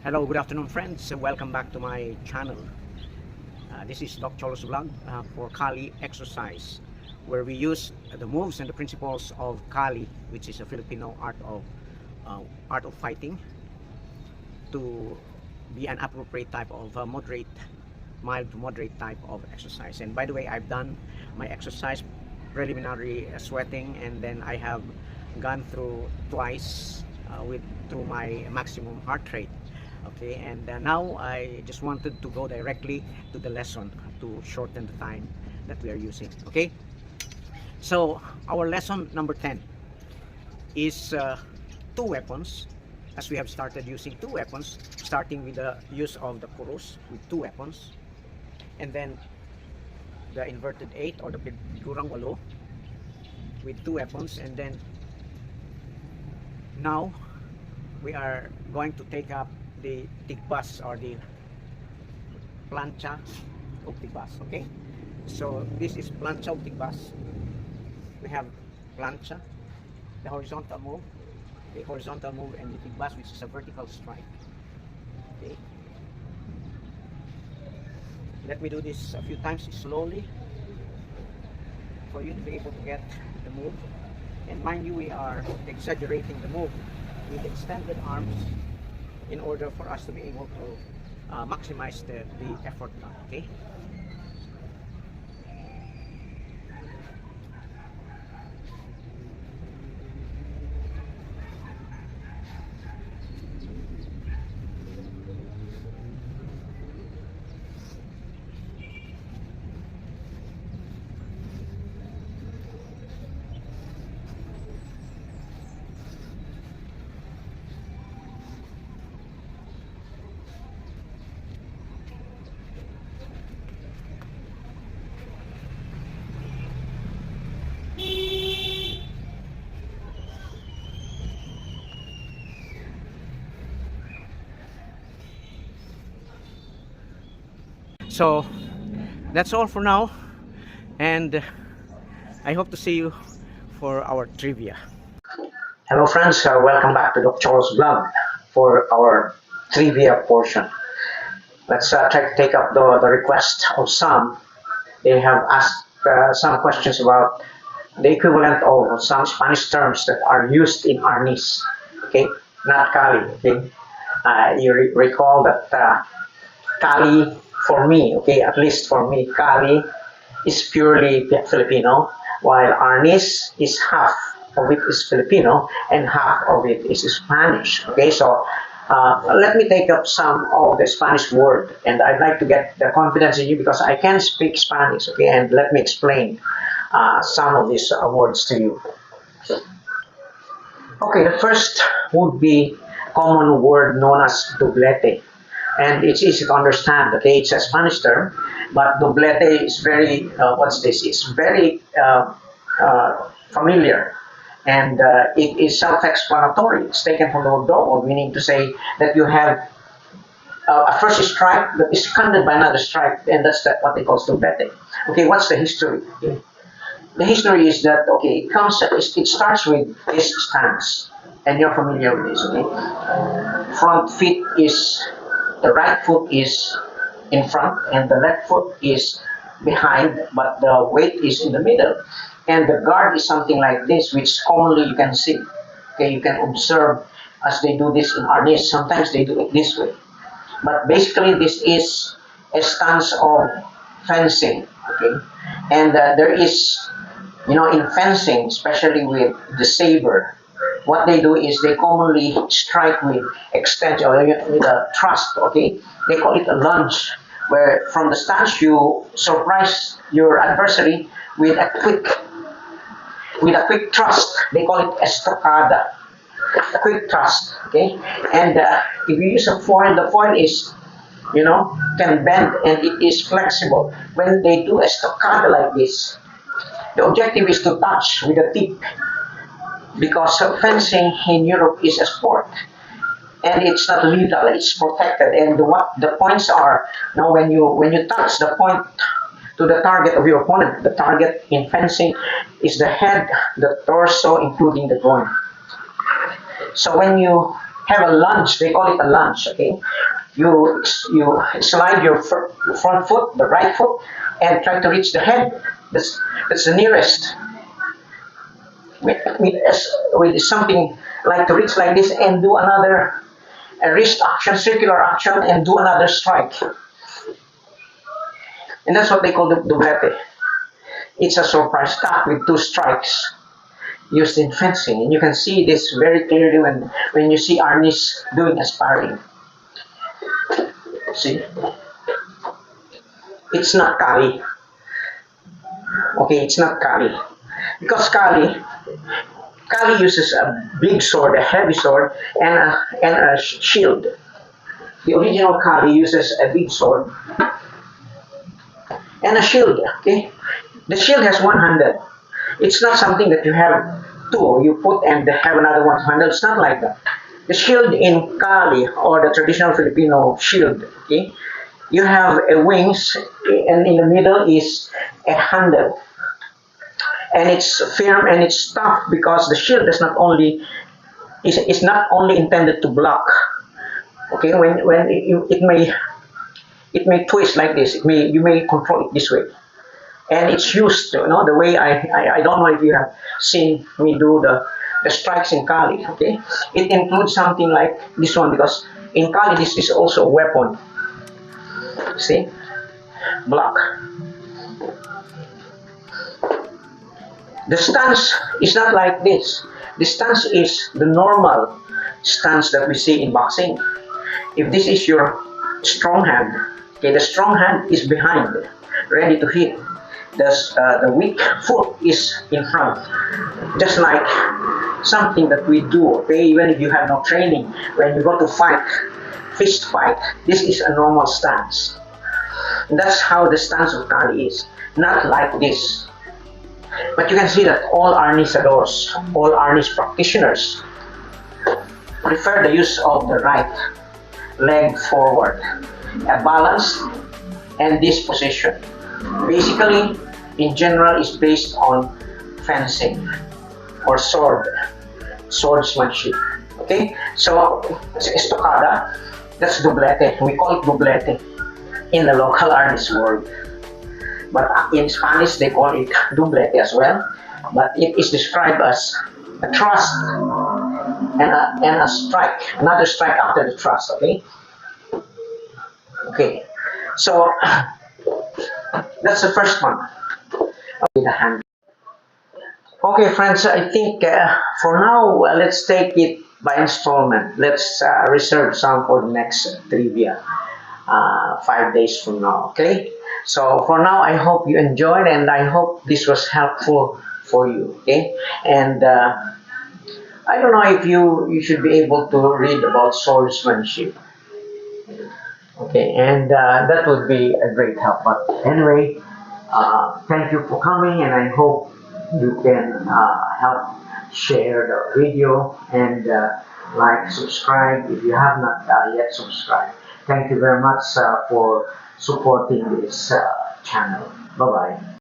Hello, good afternoon friends. Welcome back to my channel. This is Doc Cholo's vlog for Kali exercise, where we use the moves and the principles of Kali, which is a Filipino art of fighting, to be an appropriate type of mild to moderate type of exercise. And by the way, I've done my exercise preliminary sweating, and then I have gone through twice through my maximum heart rate. Okay, and now I just wanted to go directly to the lesson to shorten the time that we are using. Okay, so our lesson number 10 is two weapons, as we have started using two weapons, starting with the use of the kurus with two weapons, and then the inverted 8 or the figurang walo with two weapons, and then now we are going to take up the tigbas or the plantsa of tigbas. Okay, so this is plantsa of tigbas. We have plantsa, the horizontal move, and the tigbas, which is a vertical strike. Okay, let me do this a few times slowly for you to be able to get the move. And mind you, we are exaggerating the move with extended arms in order for us to be able to maximize the effort. Okay, so that's all for now, and I hope to see you for our trivia. Hello friends, welcome back to Dr. Charles' vlog for our trivia portion. Let's try to take up the request of some. They have asked some questions about the equivalent of some Spanish terms that are used in arnis. Okay, not Kali. Okay, you recall that Kali, for me, okay, at least for me, Kali is purely Filipino, while arnis is half of it is Filipino and half of it is Spanish. Okay, so let me take up some of the Spanish word, and I'd like to get the confidence in you because I can speak Spanish. Okay, and let me explain some of these words to you. Okay, the first would be common word known as doblete. And it's easy to understand. Okay, it's a Spanish term, but doblete is very, what's this? It's very familiar. And it is self-explanatory. It's taken from the word double, meaning to say that you have a first strike that is seconded by another strike, and that's what they call doblete. Okay, what's the history? Okay. The history is that, okay, it starts with this stance, and you're familiar with this. Okay, the right foot is in front and the left foot is behind, but the weight is in the middle. And the guard is something like this, which commonly you can see. Okay, you can observe as they do this in arnis. Sometimes they do it this way. But basically, this is a stance of fencing. Okay, and there is, in fencing, especially with the saber, what they do is they commonly strike with extension or with a thrust. Okay, they call it a lunge, where from the stance you surprise your adversary with a quick thrust. They call it estocada, a quick thrust. Okay, and if you use a foil, the foil is, can bend and it is flexible. When they do estocada like this, the objective is to touch with the tip, because fencing in Europe is a sport and it's not lethal, it's protected. And what the points are, now when you touch the point to the target of your opponent, the target in fencing is the head, the torso, including the groin. So when you have a lunge. They call it a lunge. Okay, you slide your front foot, the right foot, and try to reach the head. That's the nearest. With something like to reach like this and do another wrist action, circular action, and do another strike. And that's what they call the doblete. It's a surprise cut with two strikes used in fencing. And you can see this very clearly when you see Arnis doing a sparring. See? It's not Kali. Okay, it's not Kali. Because Kali uses a big sword, a heavy sword, and a shield. The original Kali uses a big sword and a shield. Okay, the shield has one handle. It's not something that you have two, you put and have another one handle. It's not like that. The shield in Kali, or the traditional Filipino shield, okay, you have a wings, and in the middle is a handle. And it's firm and it's tough because the shield is not only intended to block. Okay, when it may twist like this. You may control it this way, and it's used to, the way I don't know if you have seen me do the strikes in Kali. Okay, it includes something like this one, because in Kali this is also a weapon. See, block. The stance is not like this. The stance is the normal stance that we see in boxing. If this is your strong hand, okay, the strong hand is behind, ready to hit. The weak foot is in front, just like something that we do. Okay, even if you have no training, when you go to fight, fist fight, this is a normal stance. And that's how the stance of Kali is, not like this. But you can see that all Arnisadors, all Arnis practitioners, prefer the use of the right leg forward, a balance, and this position. Basically, in general, is based on fencing or swordsmanship. Okay, so estocada, that's doblete. We call it doblete in the local Arnis world. But in Spanish, they call it doblete as well. But it is described as a thrust and a strike, another strike after the thrust. Okay. Okay. So that's the first one. With the hand. Okay, friends. I think for now, let's take it by installment. Let's reserve some for the next trivia. 5 days from now. Okay. So for now, I hope you enjoyed, and I hope this was helpful for you. Okay, and I don't know if you should be able to read about swordsmanship. Okay, and that would be a great help. But anyway, thank you for coming, and I hope you can help share the video and like, subscribe if you have not yet subscribed. Thank you very much for supporting this channel. Bye-bye.